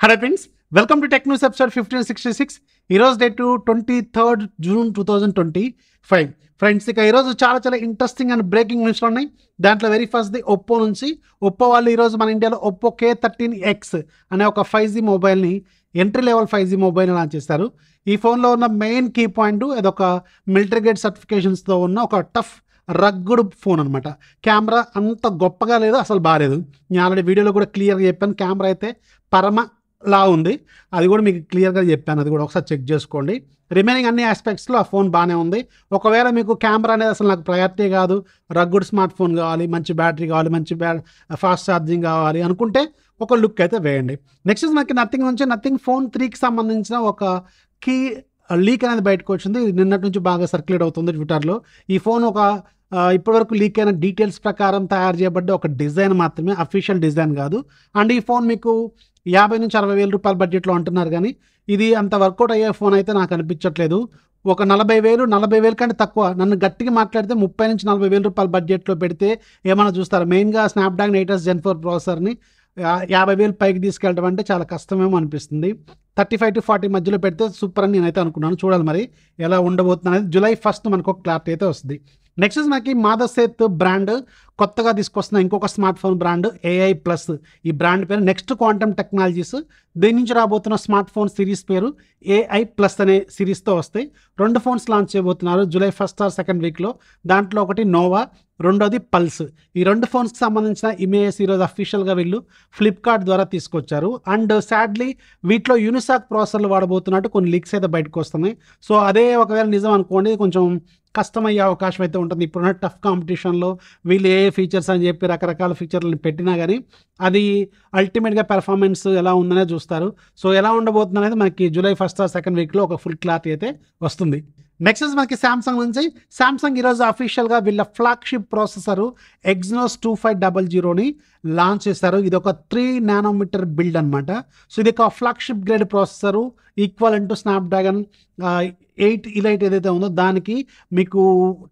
Hello friends, welcome to tech news episode 1566. ఈరోజు date 23rd June 2025. Friends, ఇక ఈరోజు చాలా ఇంట్రెస్టింగ్ అండ్ బ్రేకింగ్ న్యూస్లు ఉన్నాయి. దాంట్లో వెరీ ఫస్ట్ ఒప్పో నుంచి. ఒప్పో వాళ్ళు ఈరోజు మన ఇండియాలో ఒప్పో K13X అనే ఒక 5G మొబైల్ని ఎంట్రీ లెవెల్ 5G మొబైల్ని లాంచ్ చేస్తారు. ఈ ఫోన్లో ఉన్న మెయిన్ కీ పాయింట్ అదొక మిలిటరీ గ్రేడ్ సర్టిఫికేషన్స్తో ఉన్న ఒక టఫ్ రగ్గుడ్ ఫోన్ అనమాట. కెమెరా అంత గొప్పగా లేదు, అసలు బాగాలేదు. నేను ఆల్రెడీ వీడియోలో కూడా క్లియర్గా చెప్పాను. కెమెరా అయితే పరమలా ఉంది, అది కూడా మీకు క్లియర్గా చెప్పాను. అది కూడా ఒకసారి చెక్ చేసుకోండి. రిమైనింగ్ అన్ని ఆస్పెక్ట్స్లో ఆ ఫోన్ బాగానే ఉంది. ఒకవేళ మీకు కెమెరా అనేది అసలు నాకు ప్రయారిటీ కాదు, రగ్గుడ్ స్మార్ట్ ఫోన్ కావాలి, మంచి బ్యాటరీ కావాలి, మంచి ఫాస్ట్ ఛార్జింగ్ కావాలి అనుకుంటే ఒక లుక్ అయితే వేయండి. నెక్స్ట్ మనకి నథింగ్ నుంచి నథింగ్ ఫోన్ 3కి సంబంధించిన ఒక కీ లీక్ అనేది బయటకు వచ్చింది. నిన్నటి నుంచి బాగా సర్క్యులేట్ అవుతుంది ట్విట్టర్లో. ఈ ఫోన్ ఒక ఇప్పటివరకు లీక్ అయిన డీటెయిల్స్ ప్రకారం తయారు చేయబడ్డ ఒక డిజైన్ మాత్రమే, అఫీషియల్ డిజైన్ కాదు. అండ్ ఈ ఫోన్ మీకు 50,000 నుంచి 60,000 రూపాయల బడ్జెట్లో అంటున్నారు, కానీ ఇది అంత వర్కౌట్ అయ్యే ఫోన్ అయితే నాకు అనిపించట్లేదు. ఒక 40,000 కంటే తక్కువ, నన్ను గట్టిగా మాట్లాడితే 30,000 నుంచి 40,000 రూపాయల బడ్జెట్లో పెడితే ఏమైనా చూస్తారు. మెయిన్గా స్నాప్డ్రాగన్ 8s Gen 4 ప్రాసెసర్ని 50,000 పైకి తీసుకెళ్ళడం అంటే చాలా కష్టమేమో అనిపిస్తుంది. 35 to 40 మధ్యలో పెడితే సూపర్ అని నేనైతే అనుకున్నాను. చూడాలి మరి ఎలా ఉండబోతుంది అనేది. July 1st మనకు ఒక క్లారిటీ అయితే వస్తుంది. నెక్స్ట్ మనకి మాదర్సేత్ బ్రాండ్ కొత్తగా తీసుకొస్తున్న ఇంకొక smart phone brand AI plus. ఈ బ్రాండ్ పేరు నెక్స్ట్ క్వాంటమ్ టెక్నాలజీస్. దీని నుంచి రాబోతున్న స్మార్ట్ ఫోన్ సిరీస్ పేరు AI ప్లస్ అనే సిరీస్తో వస్తాయి. 2 ఫోన్స్ లాంచ్ చేయబోతున్నారు July 1st or 2nd వీక్లో. దాంట్లో ఒకటి నోవా, రెండోది పల్స్. ఈ 2 ఫోన్స్కి సంబంధించిన ఇమేజెస్ ఈరోజు అఫీషియల్గా వీళ్ళు ఫ్లిప్కార్ట్ ద్వారా తీసుకొచ్చారు. అండ్ సాడ్లీ వీటిలో యూనిసాక్ ప్రాసెసర్లు వాడబోతున్నట్టు కొన్ని లీక్స్ అయితే బయటకు వస్తున్నాయి. సో అదే ఒకవేళ నిజం అనుకోండి, కొంచెం కష్టమయ్యే అవకాశం అయితే ఉంటుంది. ఇప్పుడున్న టఫ్ కాంపిటీషన్లో వీళ్ళు ఏ ఫీచర్స్ అని చెప్పి రకరకాల ఫీచర్లను పెట్టినా కానీ అది అల్టిమేట్గా పెర్ఫార్మెన్స్ ఎలా ఉందనే చూస్తారు. సో ఎలా ఉండబోతుంది అనేది మనకి July 1st or 2nd వీక్లో ఒక ఫుల్ క్లారిటీ అయితే వస్తుంది. నెక్స్ట్ మనకి శాంసంగ్ నుంచి. శాంసంగ్ ఈరోజు అఫీషియల్గా వీళ్ళ ఫ్లాగ్షిప్ ప్రాసెసర్ Exynos 2500ని లాంచ్ చేస్తారు. ఇది ఒక 3 nanometer బిల్డ్ అనమాట. సో ఇది ఒక flagship grade processor, equal to Snapdragon 8 Elite ఏదైతే ఉందో దానికి మీకు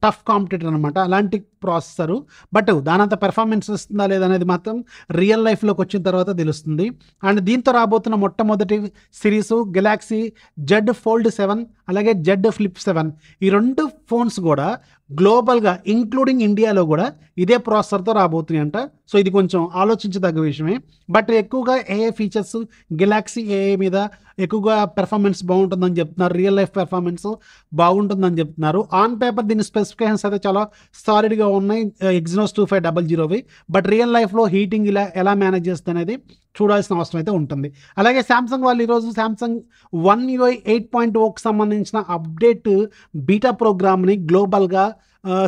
టఫ్ కాంపిటేటర్ అనమాట. అలాంటి ప్రాసెసరు. బట్ దానంత పెర్ఫార్మెన్స్ ఇస్తుందా లేదనేది మాత్రం రియల్ లైఫ్లోకి వచ్చిన తర్వాత తెలుస్తుంది. అండ్ దీంతో రాబోతున్న మొట్టమొదటి సిరీసు గెలాక్సీ Z Fold 7 అలాగే Z Flip 7. ఈ 2 ఫోన్స్ కూడా గ్లోబల్గా ఇంక్లూడింగ్ ఇండియాలో కూడా ఇదే ప్రాసెసర్తో రాబోతున్నాయంట. సో ఇది కొంచెం ఆలోచించదగ్గ విషయమే. బట్ ఎక్కువగా AI ఫీచర్స్ గెలాక్సీ AI మీద ఎక్కువగా పెర్ఫార్మెన్స్ బాగుంటుందని చెప్తున్నారు. రియల్ లైఫ్ పెర్ఫార్మెన్స్ బాగుంటుందని చెప్తున్నారు. ఆన్ పేపర్ దీని స్పెసిఫికేషన్స్ అయితే చాలా సాలిడ్గా ఉన్నాయి Exynos 2500వి. బట్ రియల్ లైఫ్లో హీటింగ్ ఎలా మేనేజ్ చేస్తుంది అనేది చూడాల్సిన అవసరం అయితే ఉంటుంది. అలాగే శాంసంగ్ వాళ్ళు ఈరోజు శాంసంగ్ One UI 8.0కి సంబంధించిన అప్డేట్ బీటా ప్రోగ్రామ్ని గ్లోబల్గా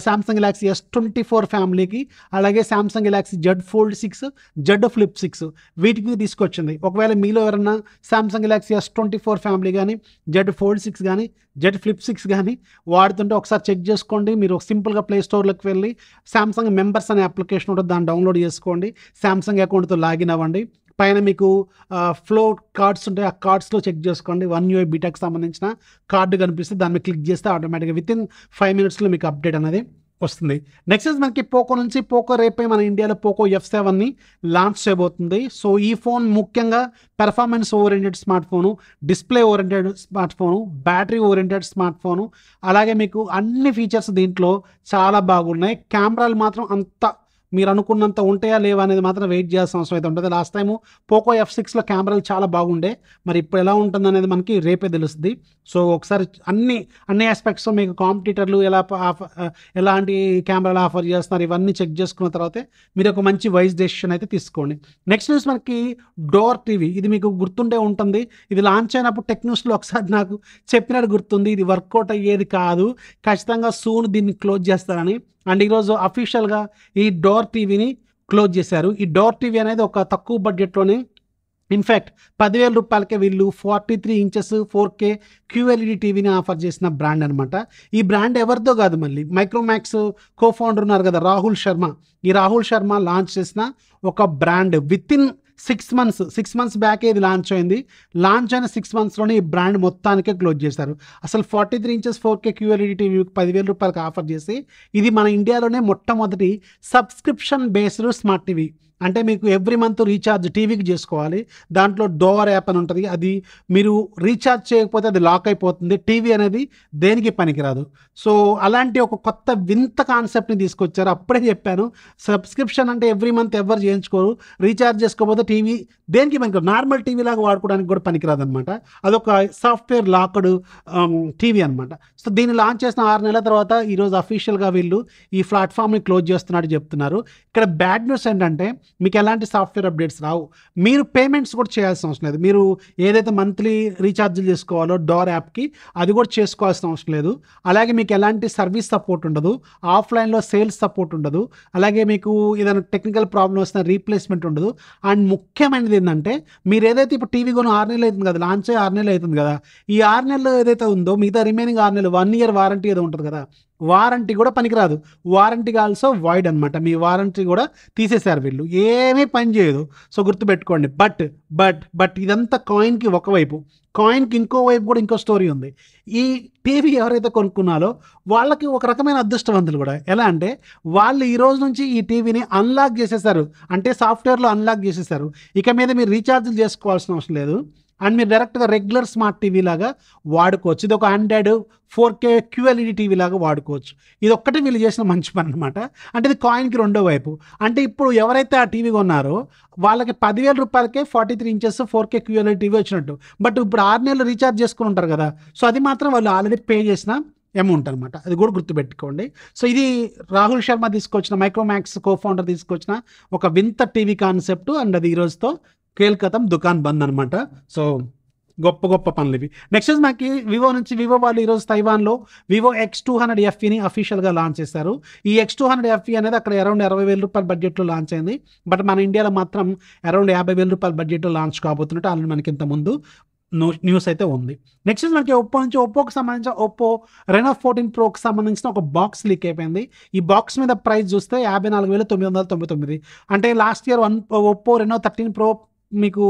శాంసంగ్ గెలాక్సీ S24 ఫ్యామిలీకి అలాగే Samsung Galaxy Z Fold 6, Z Flip 6 వీటికి తీసుకొచ్చింది. ఒకవేళ మీలో ఎవరన్నా శాంసంగ్ గెలాక్సీ S24 ఫ్యామిలీ కానీ Z Fold 6 కానీ Z Flip 6 కానీ వాడుతుంటే ఒకసారి చెక్ చేసుకోండి. మీరు సింపుల్గా ప్లే స్టోర్లోకి వెళ్ళి శాంసంగ్ మెంబర్స్ అనే అప్లికేషన్ ఉంటుంది, దాన్ని డౌన్లోడ్ చేసుకోండి. శాంసంగ్ అకౌంట్తో లాగిన్ అవ్వండి. పైన మీకు ఫ్లో కార్డ్స్ ఉంటాయి, ఆ కార్డ్స్లో చెక్ చేసుకోండి. One UI బీటాకి సంబంధించిన కార్డు కనిపిస్తే దాన్ని క్లిక్ చేస్తే ఆటోమేటిక్గా వితిన్ 5 minutesలో మీకు అప్డేట్ అనేది వస్తుంది. నెక్స్ట్ మనకి పోకో నుంచి. పోకో రేపే మన ఇండియాలో పోకో F7ని లాంచ్ చేయబోతుంది. సో ఈ ఫోన్ ముఖ్యంగా performance oriented smart phone, display oriented smart phone, battery oriented smart phone. అలాగే మీకు అన్ని ఫీచర్స్ దీంట్లో చాలా బాగున్నాయి. కెమెరాలు మాత్రం అంత మీరు అనుకున్నంత ఉంటాయా లేవా అనేది మాత్రం వెయిట్ చేయాల్సిన అవసరం అయితే ఉంటుంది. లాస్ట్ టైము పోకో F6లో కెమెరాలు చాలా బాగుండే, మరి ఇప్పుడు ఎలా ఉంటుంది అనేది మనకి రేపే తెలుస్తుంది. సో ఒకసారి అన్ని ఆస్పెక్ట్స్ మీకు కాంపిటీటర్లు ఎలాంటి కెమెరాలు ఆఫర్ చేస్తున్నారు ఇవన్నీ చెక్ చేసుకున్న తర్వాతే మీరు ఒక మంచి వైజ్ డెసిషన్ అయితే తీసుకోండి. నెక్స్ట్ న్యూస్ మనకి డోర్ టీవీ. ఇది మీకు గుర్తుండే ఉంటుంది. ఇది లాంచ్ అయినప్పుడు టెక్ న్యూస్లో ఒకసారి నాకు చెప్పినట్టు గుర్తుంది, ఇది వర్కౌట్ అయ్యేది కాదు, ఖచ్చితంగా సూన్ దీన్ని క్లోజ్ చేస్తారని. అండ్ ఈరోజు అఫీషియల్గా ఈ డోర్ టీవీని క్లోజ్ చేశారు. ఈ డోర్ టీవీ అనేది ఒక తక్కువ బడ్జెట్లోనే, ఇన్ఫ్యాక్ట్ 10,000 రూపాయలకే వీళ్ళు 43 inches 4K QLED టీవీని ఆఫర్ చేసిన బ్రాండ్ అనమాట. ఈ బ్రాండ్ ఎవరిదో కాదు, మళ్ళీ మైక్రోమాక్స్ కో-ఫౌండర్ ఉన్నారు కదా రాహుల్ శర్మ. ఈ రాహుల్ శర్మ లాంచ్ చేసిన ఒక బ్రాండ్. వితిన్ 6 months బ్యాకే ఇది లాంచ్ అయింది. లాంచ్ అయిన 6 monthsలోనే ఈ బ్రాండ్ మొత్తానికే క్లోజ్ చేశారు. అసలు 43 inches 4K QLED టీవీ 10,000 రూపాయలకి ఆఫర్ చేసి ఇది మన ఇండియాలోనే మొట్టమొదటి సబ్స్క్రిప్షన్ బేస్డ్ స్మార్ట్ టీవీ. అంటే మీకు ఎవ్రీ మంత్ రీఛార్జ్ టీవీకి చేసుకోవాలి. దాంట్లో డోర్ యాప్ అని ఉంటుంది. అది మీరు రీఛార్జ్ చేయకపోతే అది లాక్ అయిపోతుంది. టీవీ అనేది దేనికి పనికిరాదు. సో అలాంటి ఒక కొత్త వింత కాన్సెప్ట్ని తీసుకొచ్చారు. అప్పుడే చెప్పాను, సబ్స్క్రిప్షన్ అంటే ఎవ్రీ మంత్ ఎవరు చేయించుకోరు. రీఛార్జ్ చేసుకోకపోతే టీవీ దేనికి పనికిరాదు. నార్మల్ టీవీ లాగా వాడుకోవడానికి కూడా పనికిరాదు అనమాట. అదొక సాఫ్ట్వేర్ లాక్డ్ టీవీ అనమాట. సో దీన్ని లాంచ్ చేసిన 6 నెలల తర్వాత ఈరోజు అఫీషియల్గా వీళ్ళు ఈ ప్లాట్ఫామ్ని క్లోజ్ చేస్తున్నట్టు చెప్తున్నారు. ఇక్కడ బ్యాడ్ న్యూస్ ఏంటంటే మీకు ఎలాంటి సాఫ్ట్వేర్ అప్డేట్స్ రావు. మీరు పేమెంట్స్ కూడా చేయాల్సిన అవసరం లేదు. మీరు ఏదైతే మంత్లీ రీఛార్జ్లు చేసుకోవాలో డోర్ యాప్కి అది కూడా చేసుకోవాల్సిన అవసరం లేదు. అలాగే మీకు ఎలాంటి సర్వీస్ సపోర్ట్ ఉండదు. ఆఫ్లైన్లో సేల్స్ సపోర్ట్ ఉండదు. అలాగే మీకు ఏదైనా టెక్నికల్ ప్రాబ్లమ్ వస్తున్న రీప్లేస్మెంట్ ఉండదు. అండ్ ముఖ్యమైనది ఏంటంటే మీరు ఏదైతే ఇప్పుడు టీవీ కొని 6 నెలలు అవుతుంది కదా, లాంచ్ అయ్యి 6 నెలలు అవుతుంది కదా, ఈ 6 నెలలు ఏదైతే ఉందో మిగతా రిమైనింగ్ 6 నెలలు 1 year వారంటీ ఏదో ఉంటుంది కదా, వారంటీ కూడా పనికిరాదు. వారంటీకి ఆల్సో వాయిడ్ అనమాట. మీ వారంటీ కూడా తీసేశారు వీళ్ళు. ఏమీ పని చేయదు. సో గుర్తుపెట్టుకోండి. బట్ ఇదంతా కాయిన్కి ఒకవైపు, కాయిన్కి ఇంకో వైపు కూడా ఇంకో స్టోరీ ఉంది. ఈ టీవీ ఎవరైతే కొనుక్కున్నారో వాళ్ళకి ఒక రకమైన అదృష్టవంతులు కూడా. ఎలా అంటే వాళ్ళు ఈ రోజు నుంచి ఈ టీవీని అన్లాక్ చేసేసారు. అంటే సాఫ్ట్వేర్లో అన్లాక్ చేసేసారు. ఇక మీద మీరు రీఛార్జ్లు చేసుకోవాల్సిన అవసరం లేదు. అండ్ మీరు డైరెక్ట్గా రెగ్యులర్ స్మార్ట్ టీవీ లాగా వాడుకోవచ్చు. ఇది ఒక ఆండ్రాయిడ్ 4K QLED టీవీ లాగా వాడుకోవచ్చు. ఇది ఒక్కటే వీళ్ళు చేసిన మంచి పని అనమాట. అంటే ఇది కాయిన్కి రెండో వైపు. అంటే ఇప్పుడు ఎవరైతే ఆ టీవీ కొన్నారో వాళ్ళకి 10,000 రూపాయలకే 43 inches 4K QLED టీవీ వచ్చినట్టు. బట్ ఇప్పుడు 6 నెలలు రీఛార్జ్ చేసుకుని ఉంటారు కదా, సో అది మాత్రం వాళ్ళు ఆల్రెడీ పే చేసిన అమౌంట్ అనమాట. అది కూడా గుర్తుపెట్టుకోండి. సో ఇది రాహుల్ శర్మ తీసుకొచ్చిన, మైక్రోమాక్స్ కోఫౌండర్ తీసుకొచ్చిన ఒక వింత టీవీ కాన్సెప్ట్. అండ్ అది ఈరోజుతో కేల్కతం దుకాన్ బంద్ అనమాట. సో గొప్ప పనులు ఇవి. నెక్స్ట్ మనకి వివో నుంచి, వివో వాళ్ళు ఈరోజు తైవాన్లో వివో X200 FEని అఫీషియల్గా లాంచ్ చేశారు. ఈ X200 FE అనేది అక్కడ అరౌండ్ 60,000 రూపాయల బడ్జెట్లో లాంచ్ అయింది. బట్ మన ఇండియాలో మాత్రం అరౌండ్ 50,000 రూపాయల బడ్జెట్లో లాంచ్ కాబోతున్నట్టు ఆల్రెడీ మనకి ఇంత ముందు న్యూస్ అయితే ఉంది. నెక్స్ట్ మనకి ఒప్పో నుంచి, ఒప్పోకి సంబంధించిన ఒప్పో Reno 14 Proకి సంబంధించిన ఒక బాక్స్ లీక్ అయిపోయింది. ఈ బాక్స్ మీద ప్రైస్ చూస్తే 54,999. అంటే last year Oppo Reno 13 Pro మీకు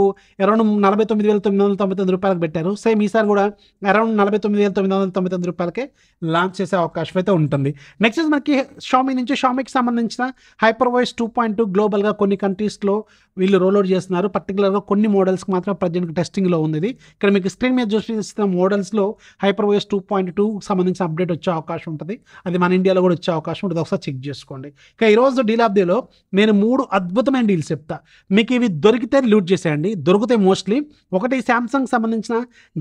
అరౌండ్ 49,999 రూపాయలకు పెట్టారు. సేమ్ ఈసారి కూడా అరౌండ్ 49,999 రూపాయలకే లాంచ్ చేసే అవకాశం అయితే ఉంటుంది. నెక్స్ట్ మనకి షామీ నుంచి, షామీకి సంబంధించిన హైపర్వాయిస్ 2.2 గ్లోబల్గా కొన్ని కంట్రీస్లో వీళ్ళు రోల్అవుట్ చేస్తున్నారు. పర్టికులర్గా కొన్ని మోడల్స్కి మాత్రం ప్రజెంట్ టెస్టింగ్లో ఉంది. ఇది ఇక్కడ మీకు స్క్రీన్ మీద చూసిన మోడల్స్లో హైపర్వాయిస్ 2.2 సంబంధించిన అప్డేట్ వచ్చే అవకాశం ఉంటుంది. అది మన ఇండియాలో కూడా వచ్చే అవకాశం ఉంటుంది. ఒకసారి చెక్ చేసుకోండి. ఇక ఈరోజు డీల్ ఆఫ్ డేలో నేను 3 అద్భుతమైన డీల్స్ చెప్తా. మీకు ఇవి దొరికితే లూట్ చేసేయండి. దొరుకుతాయి మోస్ట్లీ. ఒకటి శాంసంగ్ సంబంధించిన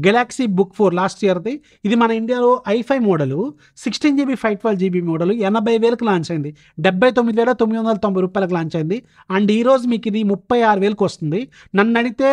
గెలాక్సీ బుక్ 4 లాస్ట్ ఇయర్ది. ఇది మన ఇండియాలో i5 model 16GB 512GB model 80,000కి launch అయింది. 79,990 రూపాయలకు లాంచ్ అయింది. అండ్ ఈరోజు మీకు ఇది 36,000కి వస్తుంది. నన్ను అడిగితే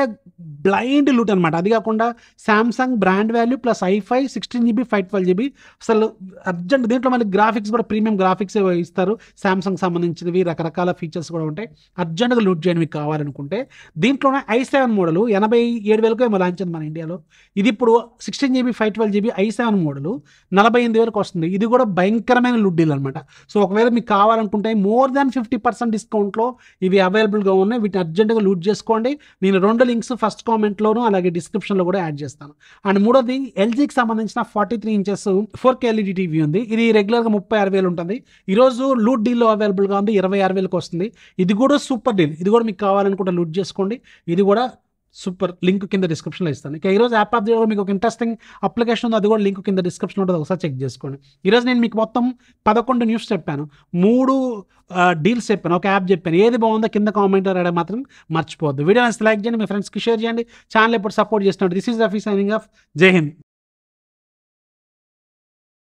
బ్లైండ్ లూట్ అనమాట. అది కాకుండా Samsung brand value plus i5 16GB 512GB అసలు అర్జెంట్. దీంట్లో మళ్ళీ గ్రాఫిక్స్ కూడా ప్రీమియం గ్రాఫిక్స్ ఇస్తారు. శాంసంగ్ సంబంధించినవి రకరకాల ఫీచర్స్ కూడా ఉంటాయి. అర్జెంట్గా లూట్ చేయండి మీకు కావాలనుకుంటే. దీంట్లోనే i7 మోడల్ 87,000కు ఏమో లాంచ్ అయింది మన ఇండియాలో. ఇది ఇప్పుడు 16GB 512GB i7 మోడల్ 48,000కి వస్తుంది. ఇది కూడా భయంకరమైన లూట్ డీల్ అనమాట. సో ఒకవేళ మీకు కావాలనుకుంటే మోర్ దాన్ 50% డిస్కౌంట్లో ఇవి అవైలబుల్గా ఉన్నాయి. వీటిని అర్జెంట్గా లూట్ చేసుకోండి. నేను 2 లింక్స్ ఫస్ట్ కామెంట్లోను అలాగే డిస్క్రిప్షన్లో కూడా యాడ్ చేస్తాను. అండ్ మూడోది ఎల్జీకి సంబంధించిన 43 inches 4K LED టీవీ ఉంది. ఇది రెగ్యులర్గా 36,000 ఉంటుంది. ఈరోజు లూట్ డీల్లో అవైలబుల్గా ఉంది. 26,000కి వస్తుంది. ఇది కూడా సూపర్ డీల్. ఇది కూడా మీకు కావాలనుకుంటే లూట్ చేసుకోండి. ఇది కూడా సూపర్. లింక్ కింద డిస్క్రిప్షన్లో ఇస్తాను. ఇక ఈరోజు యాప్ ఆఫ్ ది డే మీకు ఒక ఇంట్రెస్టింగ్ అప్లికేషన్ ఉంది. అది కూడా లింక్ కింద డిస్క్రిప్షన్లో ఉంటుంది. ఒకసారి చెక్ చేసుకోండి. ఈరోజు నేను మీకు మొత్తం 11 న్యూస్ చెప్పాను, 3 డీల్స్ చెప్పాను, ఒక యాప్ చెప్పాను. ఏది బాగుందో కింద కామెంట్లో రాయడం మాత్రం మర్చిపోవద్దు. వీడియో లైక్ చేయండి, మీ ఫ్రెండ్స్కి షేర్ చేయండి. ఛానల్ ఎప్పుడు సపోర్ట్ చేస్తున్నాడు. This is Rafi signing off. జై హింద్.